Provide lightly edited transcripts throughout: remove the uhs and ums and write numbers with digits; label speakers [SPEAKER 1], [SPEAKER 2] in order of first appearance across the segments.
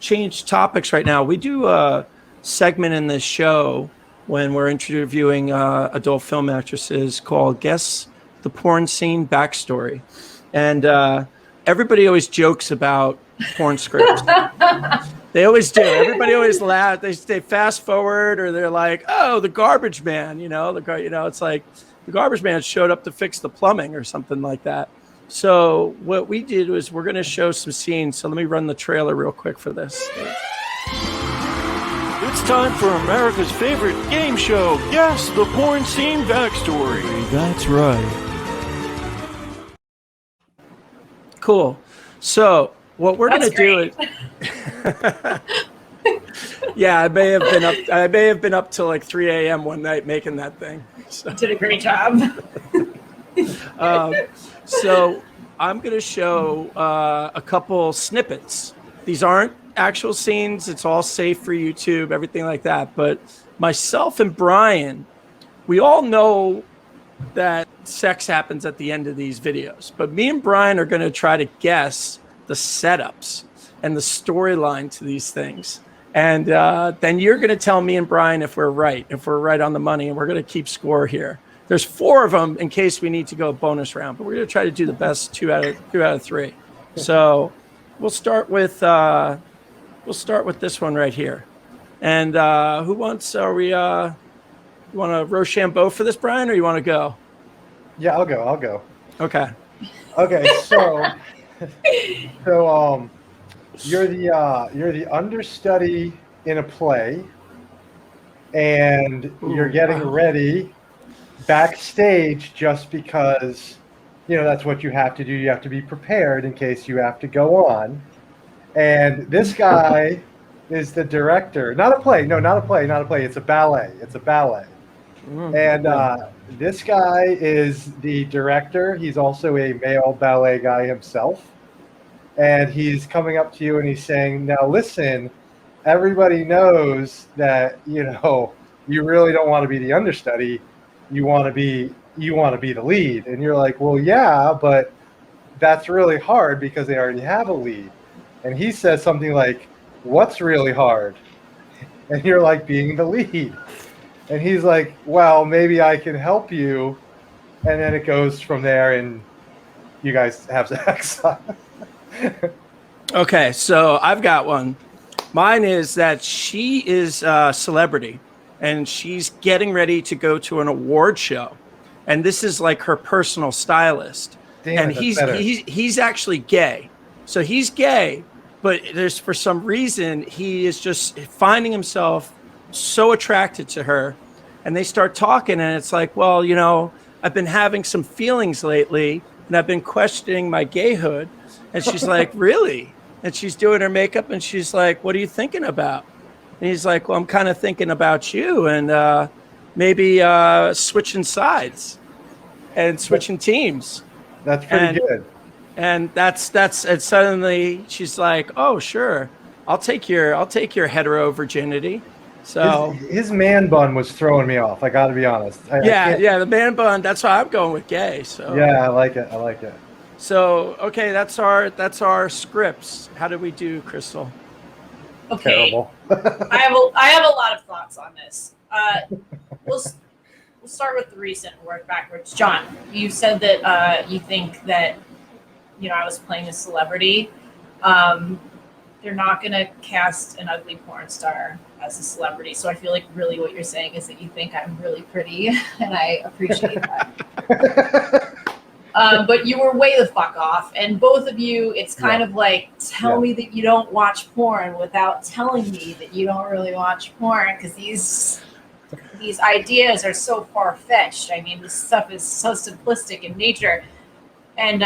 [SPEAKER 1] change topics right now. We do a segment in this show when we're interviewing adult film actresses called Guess the Porn Scene Backstory. And everybody always jokes about porn scripts. They always do. Everybody always laughs. They fast forward, or they're like, "Oh, the garbage man," it's like the garbage man showed up to fix the plumbing or something like that. So what we did was we're going to show some scenes. So let me run the trailer real quick for this.
[SPEAKER 2] It's time for America's favorite game show, Guess the Porn Scene Backstory.
[SPEAKER 1] That's right. Cool. So what we're going to do is, yeah, I may have been up till like 3 a.m. one night making that thing.
[SPEAKER 3] So. You did a great job.
[SPEAKER 1] So I'm going to show a couple snippets. These aren't actual scenes. It's all safe for YouTube, everything like that. But myself and Brian, we all know that sex happens at the end of these videos. But me and Brian are going to try to guess the setups and the storyline to these things. And then you're going to tell me and Brian if we're right on the money, and we're going to keep score here. There's 4 of them in case we need to go bonus round, but we're going to try to do the best 2 out of 3. So we'll start with this one right here. And who wants? Are we? You want to Rochambeau for this, Brian, or you want to go?
[SPEAKER 4] Yeah, I'll go.
[SPEAKER 1] Okay.
[SPEAKER 4] So you're the understudy in a play, and you're getting ready backstage just because that's what you have to do. You have to be prepared in case you have to go on. And this guy is the director. Not a play. It's a ballet. And this guy is the director. He's also a male ballet guy himself. And he's coming up to you and he's saying, "Now listen, everybody knows that, you really don't want to be the understudy. You want to be the lead." And you're like, "Well, yeah, but that's really hard because they already have a lead." And he says something like, "What's really hard?" And you're like, "Being the lead." And he's like, "Well, maybe I can help you." And then it goes from there and you guys have sex.
[SPEAKER 1] Okay, so I've got one. Mine is that she is a celebrity and she's getting ready to go to an award show. And this is like her personal stylist.
[SPEAKER 4] Damn,
[SPEAKER 1] and he's actually gay. So he's gay, but for some reason he is just finding himself so attracted to her. And they start talking and it's like, "Well, I've been having some feelings lately and I've been questioning my gayhood." And she's like, "Really?" And she's doing her makeup and she's like, "What are you thinking about?" And he's like, "Well, I'm kind of thinking about you and maybe switching sides and switching teams."
[SPEAKER 4] That's pretty good.
[SPEAKER 1] And and suddenly she's like, "Oh, sure. I'll take your hetero virginity." So
[SPEAKER 4] his man bun was throwing me off. I got to be honest.
[SPEAKER 1] The man bun. That's why I'm going with gay. So
[SPEAKER 4] yeah, I like it.
[SPEAKER 1] So okay, that's our scripts. How did we do, Crystal?
[SPEAKER 3] Okay.
[SPEAKER 4] Terrible.
[SPEAKER 3] I have a lot of thoughts on this. We'll start with the recent and work backwards. John, you said that you think that I was playing a celebrity. They're not going to cast an ugly porn star as a celebrity. So I feel like really what you're saying is that you think I'm really pretty, and I appreciate that. But you were way the fuck off. And both of you, it's kind of like, tell me that you don't watch porn without telling me that you don't really watch porn, because these ideas are so far-fetched. I mean, this stuff is so simplistic in nature. And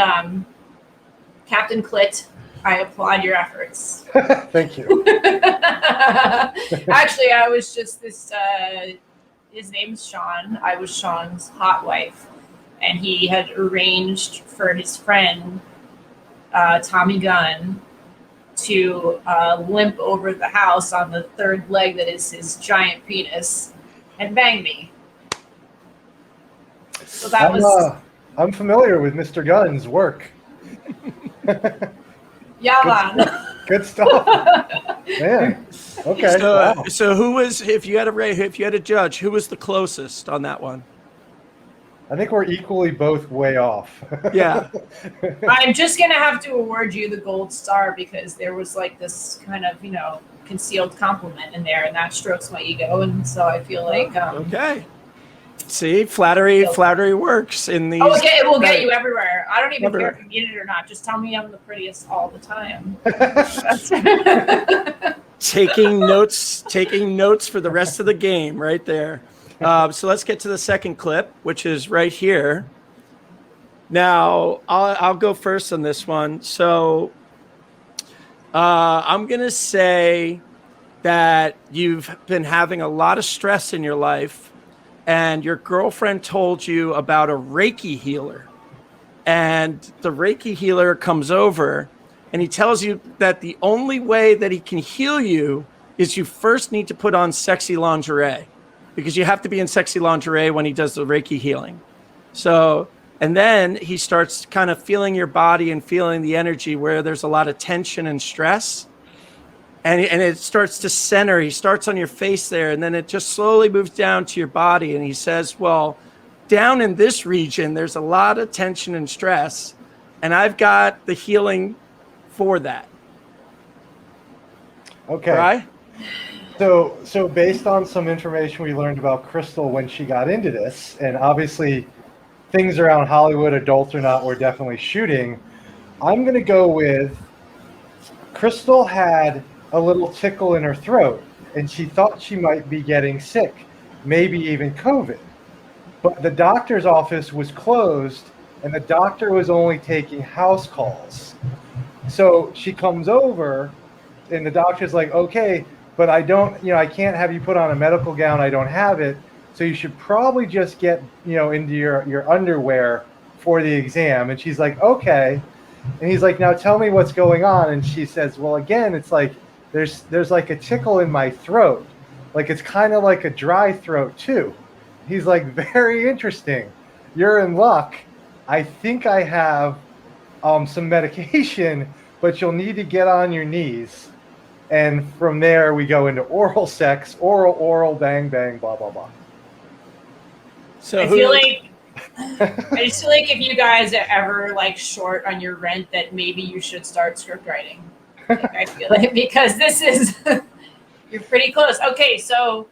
[SPEAKER 3] Captain Clit, I applaud your efforts.
[SPEAKER 4] Thank you.
[SPEAKER 3] Actually, I was just his name's Sean. I was Sean's hot wife. And he had arranged for his friend, Tommy Gunn, to limp over the house on the third leg that is his giant penis and bang me. So that
[SPEAKER 4] I'm familiar with Mr. Gunn's work.
[SPEAKER 3] Yeah, man.
[SPEAKER 4] Good stuff. Man. Okay.
[SPEAKER 1] So,
[SPEAKER 4] Wow.
[SPEAKER 1] so who was, if you had a judge, who was the closest on that one?
[SPEAKER 4] I think we're equally both way off.
[SPEAKER 1] Yeah.
[SPEAKER 3] I'm just gonna have to award you the gold star because there was like this kind of, concealed compliment in there, and that strokes my ego, and so I feel like
[SPEAKER 1] Okay. See, flattery works in these.
[SPEAKER 3] Oh, okay, it will get you everywhere. I don't even
[SPEAKER 1] Everywhere.
[SPEAKER 3] care if you get it or not. Just tell me I'm the prettiest all the time.
[SPEAKER 1] taking notes for the rest of the game right there. So let's get to the second clip, which is right here. Now, I'll go first on this one. So I'm going to say that you've been having a lot of stress in your life, and your girlfriend told you about a Reiki healer. And the Reiki healer comes over, and he tells you that the only way that he can heal you is you first need to put on sexy lingerie, because you have to be in sexy lingerie when he does the Reiki healing. So, and then he starts kind of feeling your body and feeling the energy where there's a lot of tension and stress. And it starts to center. He starts on your face there, and then it just slowly moves down to your body. And he says, well, down in this region, there's a lot of tension and stress, and I've got the healing for that.
[SPEAKER 4] Okay.
[SPEAKER 1] Right?
[SPEAKER 4] So based on some information we learned about Crystal when she got into this, and obviously things around Hollywood, adults or not, we're definitely shooting, I'm going to go with Crystal had a little tickle in her throat, and she thought she might be getting sick, maybe even COVID. But the doctor's office was closed, and the doctor was only taking house calls. So she comes over, and the doctor's like, okay, but I can't have you put on a medical gown. I don't have it. So you should probably just get, into your underwear for the exam. And she's like, okay. And he's like, now tell me what's going on. And she says, well, again, it's like, there's like a tickle in my throat. Like, it's kind of like a dry throat too. He's like, very interesting. You're in luck. I think I have some medication, but you'll need to get on your knees. And from there, we go into oral sex, oral, bang, bang, blah, blah, blah.
[SPEAKER 1] So
[SPEAKER 3] I just feel like if you guys are ever like short on your rent, that maybe you should start script writing. Like, I feel like, because this is you're pretty close. Okay, so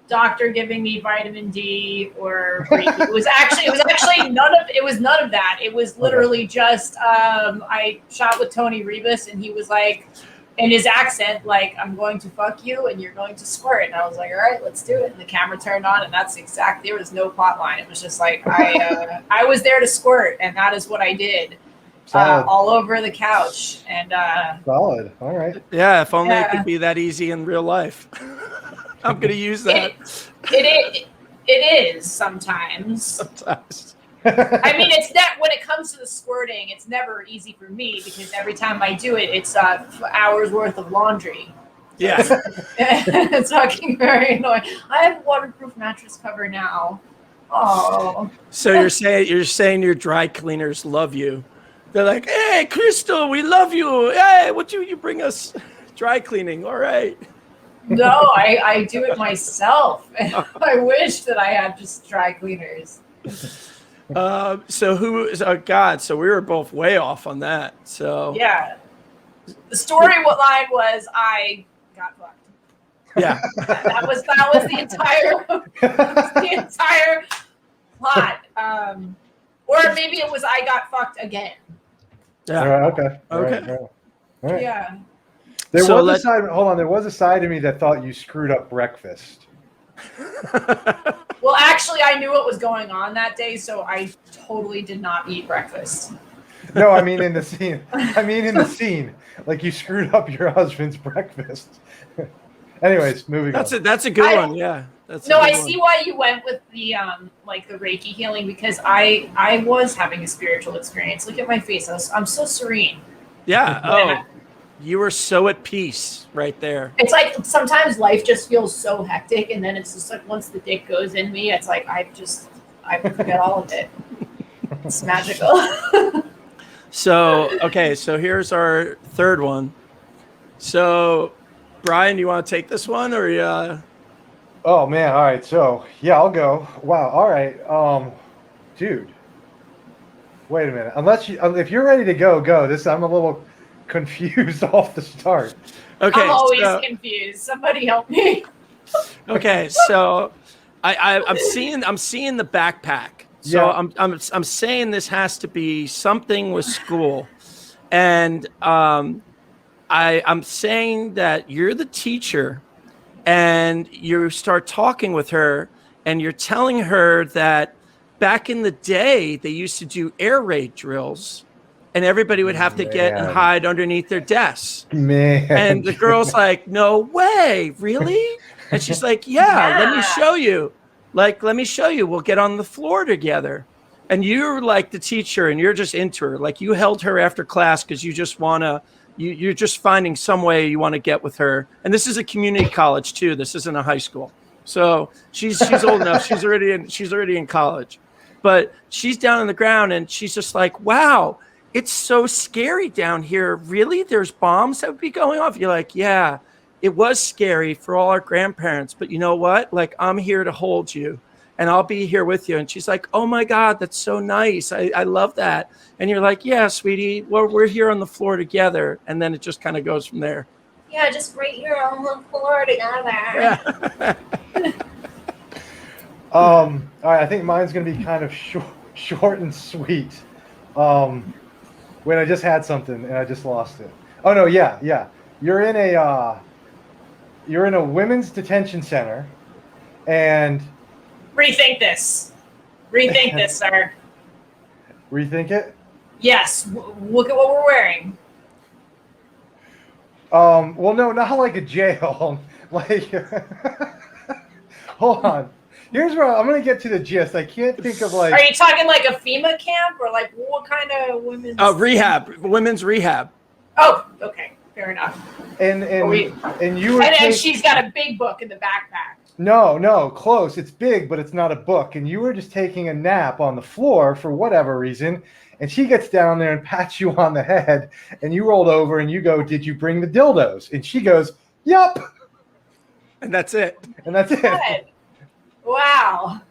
[SPEAKER 3] doctor giving me vitamin D or it was actually none of that. It was literally just I shot with Tony Rebus, and he was like, in his accent, like, I'm going to fuck you and you're going to squirt. And I was like, all right, let's do it. And the camera turned on, and there was no plot line. It was just like, I was there to squirt, and that is what I did. All over the couch. And
[SPEAKER 4] solid. All right.
[SPEAKER 1] Yeah, if only it could be that easy in real life. I'm going to use that.
[SPEAKER 3] It is sometimes. I mean, it's that when it comes to the squirting, it's never easy for me, because every time I do it, it's hours worth of laundry.
[SPEAKER 1] Yeah.
[SPEAKER 3] It's fucking very annoying. I have a waterproof mattress cover now. Oh.
[SPEAKER 1] So you're saying your dry cleaners love you. They're like, hey, Crystal, we love you. Hey, what you bring us dry cleaning? All right.
[SPEAKER 3] No, I do it myself. I wish that I had just dry cleaners.
[SPEAKER 1] So who is God? So we were both way off on that. So
[SPEAKER 3] yeah, the story line was I got fucked.
[SPEAKER 1] Yeah,
[SPEAKER 3] that was the entire plot. Or maybe it was I got fucked again.
[SPEAKER 1] Yeah.
[SPEAKER 4] All right, okay.
[SPEAKER 1] Okay.
[SPEAKER 4] All right.
[SPEAKER 3] Yeah.
[SPEAKER 4] There was a side of me that thought you screwed up breakfast.
[SPEAKER 3] Well, actually, I knew what was going on that day, so I totally did not eat breakfast.
[SPEAKER 4] No, I mean in the scene. Like, you screwed up your husband's breakfast. Anyways, moving on.
[SPEAKER 1] That's a good one. Yeah.
[SPEAKER 3] I see why you went with the like the Reiki healing, because I was having a spiritual experience. Look at my face. I'm so serene.
[SPEAKER 1] Yeah. Oh, you were so at peace right there.
[SPEAKER 3] It's like sometimes life just feels so hectic, and then it's just like once the dick goes in me, it's like I forget all of it. It's magical.
[SPEAKER 1] So, okay, so here's our third one. So, Brian, you want to take this one or
[SPEAKER 4] Oh man, all right. So yeah, I'll go. Wow. All right. Dude, wait a minute. Unless if you're ready to go, go. I'm a little confused off the start.
[SPEAKER 1] Okay,
[SPEAKER 3] I'm always confused. Somebody help me.
[SPEAKER 1] Okay, so I'm seeing the backpack. So
[SPEAKER 4] Yeah.
[SPEAKER 1] I'm saying this has to be something with school, and I'm saying that you're the teacher, and you start talking with her, and you're telling her that back in the day they used to do air raid drills, and everybody would have to get and
[SPEAKER 4] Man.
[SPEAKER 1] hide underneath their desks.
[SPEAKER 4] Man.
[SPEAKER 1] And the girl's like, no way, really? And she's like, yeah, let me show you. Like, let me show you. We'll get on the floor together. And you're like the teacher and you're just into her. Like you held her after class because you just want to, you're just finding some way you want to get with her. And this is a community college too. This isn't a high school. So she's old enough. She's already in college. But she's down on the ground and she's just like, wow, it's so scary down here. Really? There's bombs that would be going off? You're like, yeah, it was scary for all our grandparents. But you know what? Like, I'm here to hold you and I'll be here with you. And she's like, oh my God, that's so nice. I love that. And you're like, yeah, sweetie, well, we're here on the floor together. And then it just kind of goes from there.
[SPEAKER 3] Yeah, just right here on the floor together.
[SPEAKER 1] Yeah.
[SPEAKER 4] All right, I think mine's gonna be kind of short and sweet. Wait, I just had something and I just lost it. Oh no, yeah. You're in a women's detention center, and
[SPEAKER 3] Rethink this. Rethink this, sir.
[SPEAKER 4] rethink it.
[SPEAKER 3] Yes. Look at what we're wearing.
[SPEAKER 4] Well, no, not like a jail. Like, hold on. Here's where I'm gonna get to the gist. I can't think of like.
[SPEAKER 3] Are you talking like a FEMA camp or like what kind of women's?
[SPEAKER 1] Rehab, women's rehab.
[SPEAKER 3] Oh, okay, fair enough.
[SPEAKER 4] And you were.
[SPEAKER 3] And she's got a big book in the backpack.
[SPEAKER 4] No, close. It's big, but it's not a book. And you were just taking a nap on the floor for whatever reason. And she gets down there and pats you on the head. And you rolled over and you go, "Did you bring the dildos?" And she goes, "Yup."
[SPEAKER 1] And that's it.
[SPEAKER 4] And that's it.
[SPEAKER 3] Good. Wow.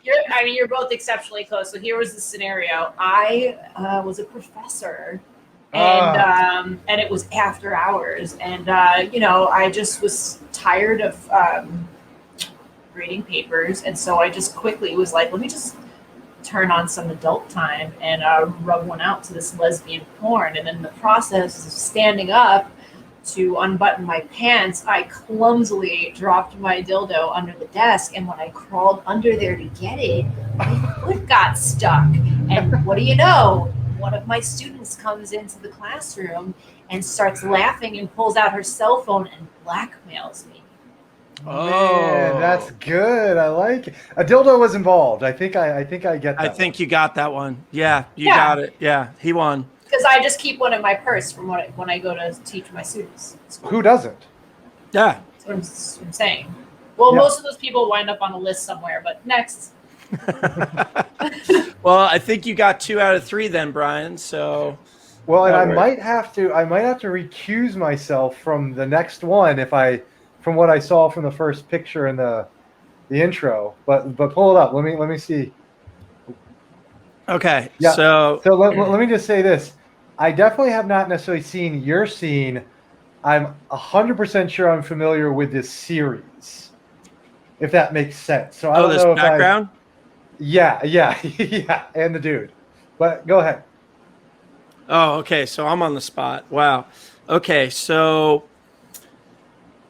[SPEAKER 3] You're both exceptionally close. So here was the scenario. I was a professor, and it was after hours, and I just was tired of reading papers, and so I just quickly was like, let me just turn on some adult time and rub one out to this lesbian porn, and in the process of standing up to unbutton my pants, I clumsily dropped my dildo under the desk, and when I crawled under there to get it, my foot got stuck. And what do you know? One of my students comes into the classroom and starts laughing and pulls out her cell phone and blackmails me.
[SPEAKER 4] Man, that's good. I like it. A dildo was involved. I think I get that.
[SPEAKER 1] I think you got that one. Yeah, you got it. Yeah, he won.
[SPEAKER 3] Because I just keep one in my purse from when I go to teach my students.
[SPEAKER 4] Who doesn't?
[SPEAKER 1] Yeah.
[SPEAKER 3] That's what I'm saying. Well, most of those people wind up on a list somewhere, but next.
[SPEAKER 1] Well, I think you got 2 out of 3 then, Brian. So.
[SPEAKER 4] Well, and I might have to recuse myself from the next one from what I saw from the first picture in the intro. But pull it up. Let me see.
[SPEAKER 1] Okay.
[SPEAKER 4] Yeah.
[SPEAKER 1] So
[SPEAKER 4] let me just say this. I definitely have not necessarily seen your scene. I'm 100% sure I'm familiar with this series, if that makes sense. So I don't
[SPEAKER 1] this
[SPEAKER 4] know if
[SPEAKER 1] background?
[SPEAKER 4] Yeah, and the dude. But go ahead.
[SPEAKER 1] Oh, okay. So I'm on the spot. Wow. Okay. So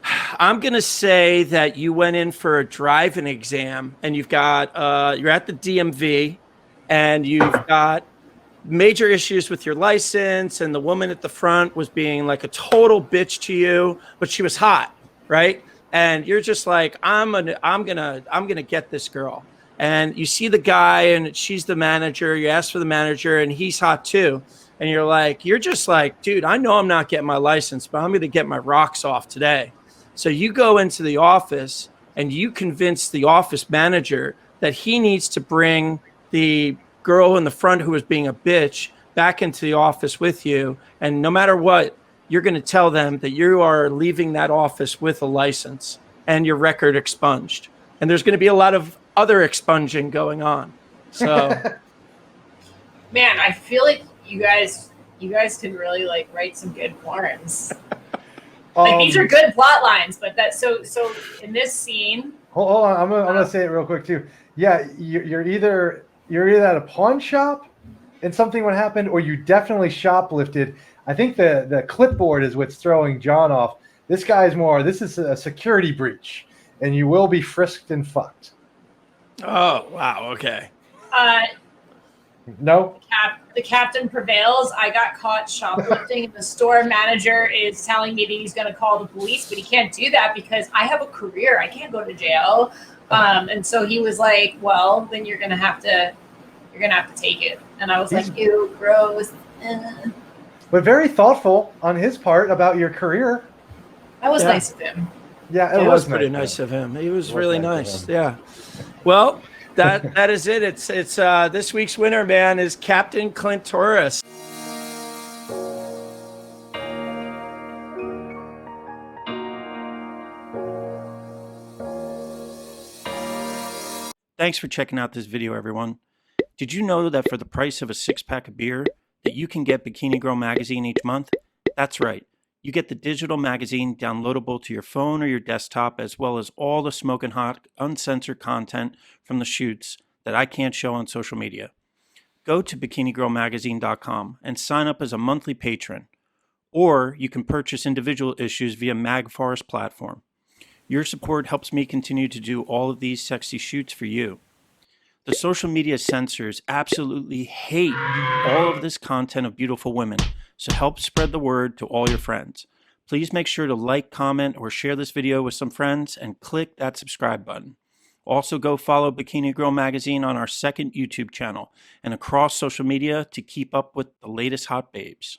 [SPEAKER 1] I'm going to say that you went in for a driving exam and you're at the DMV and you've got major issues with your license, and the woman at the front was being like a total bitch to you, but she was hot, right? And you're just like, I'm gonna get this girl. And you see the guy, and she's the manager. You ask for the manager, and he's hot too. And you're just like, dude, I know I'm not getting my license, but I'm gonna get my rocks off today. So you go into the office, and you convince the office manager that he needs to bring the girl in the front who was being a bitch back into the office with you, and no matter what, you're going to tell them that you are leaving that office with a license and your record expunged. And there's going to be a lot of other expunging going on. So,
[SPEAKER 3] man, I feel like you guys could really like write some good porns. Like these are good plot lines, but that so in this scene.
[SPEAKER 4] Hold on, I'm gonna say it real quick too. Yeah, you're either at a pawn shop and something would happen, or you definitely shoplifted. I think the clipboard is what's throwing John off. This is a security breach, and you will be frisked and fucked.
[SPEAKER 1] oh wow, okay.
[SPEAKER 4] No.
[SPEAKER 3] The captain prevails. I got caught shoplifting, and the store manager is telling me that he's going to call the police, but he can't do that because I have a career. I can't go to jail. And so he was like, "Well, then you're going to have to take it." And I was like, "Ew, gross."
[SPEAKER 4] But very thoughtful on his part about your career.
[SPEAKER 3] That was nice of him.
[SPEAKER 4] Yeah,
[SPEAKER 1] it was pretty nice of him. He was really nice. Yeah. Well, that is it. It's this week's winner, man, is Captain Clint Torres. Thanks for checking out this video, everyone. Did you know that for the price of a 6-pack of beer, that you can get Bikini Girl magazine each month? That's right. You get the digital magazine downloadable to your phone or your desktop, as well as all the smoking hot, uncensored content from the shoots that I can't show on social media. Go to bikinigirlmagazine.com and sign up as a monthly patron. Or you can purchase individual issues via MagForest platform. Your support helps me continue to do all of these sexy shoots for you. The social media censors absolutely hate all of this content of beautiful women, so help spread the word to all your friends. Please make sure to like, comment, or share this video with some friends and click that subscribe button. Also, go follow Bikini Girl Magazine on our second YouTube channel and across social media to keep up with the latest hot babes.